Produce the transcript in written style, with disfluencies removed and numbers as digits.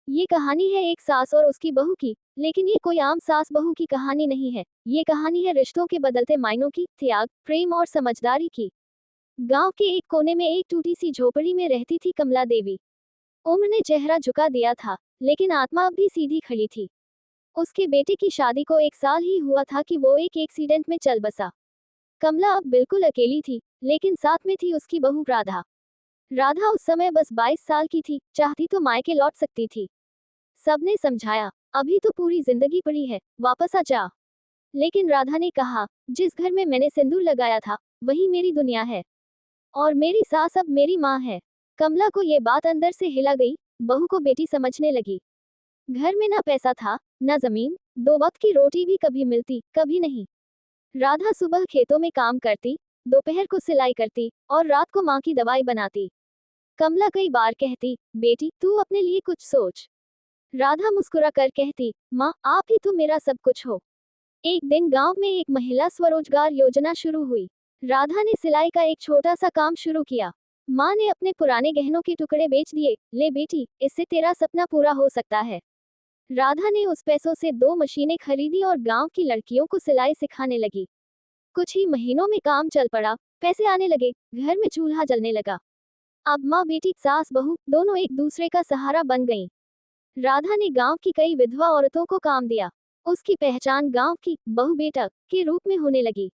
ये कहानी है एक सास और उसकी बहू की, लेकिन ये कोई आम सास बहू की कहानी नहीं है। ये कहानी है रिश्तों के बदलते मायनों की, त्याग, प्रेम और समझदारी की। गांव के एक कोने में एक टूटी सी झोपड़ी में रहती थी कमला देवी। उम्र ने चेहरा झुका दिया था, लेकिन आत्मा अब भी सीधी खड़ी थी। उसके बेटे की शादी को एक साल ही हुआ था कि वो एक एक्सीडेंट में चल बसा। कमला अब बिल्कुल अकेली थी, लेकिन साथ में थी उसकी बहू राधा। राधा उस समय बस 22 साल की थी, चाहती तो मायके लौट सकती थी। सबने समझाया, अभी तो पूरी जिंदगी पड़ी है, वापस आ जा। लेकिन राधा ने कहा, जिस घर में मैंने सिंदूर लगाया था, वही मेरी दुनिया है। और मेरी सास अब मेरी माँ है। कमला को ये बात अंदर से हिला गई। बहू को बेटी समझने लगी। घर में ना पैसा था, ना जमीन, दो वक्त की रोटी भी कभी मिलती, कभी नहीं। राधा सुबह खेतों में काम करती, दोपहर को सिलाई करती, और रात को माँ की दवाई बनाती। कमला कई बार कहती, बेटी तू अपने लिए कुछ सोच। राधा मुस्कुरा कर कहती, माँ आप ही तो मेरा सब कुछ हो। एक दिन गांव में एक महिला स्वरोजगार योजना शुरू हुई। राधा ने सिलाई का एक छोटा सा काम शुरू किया। माँ ने अपने पुराने गहनों के टुकड़े बेच दिए। ले बेटी, इससे तेरा सपना पूरा हो सकता है। राधा ने उस पैसों से 2 मशीनें खरीदी और गांव की लड़कियों को सिलाई सिखाने लगी। कुछ ही महीनों में काम चल पड़ा, पैसे आने लगे, घर में चूल्हा जलने लगा। अब माँ बेटी, सास बहू दोनों एक दूसरे का सहारा बन गईं। राधा ने गांव की कई विधवा औरतों को काम दिया। उसकी पहचान गांव की बहू बेटा के रूप में होने लगी।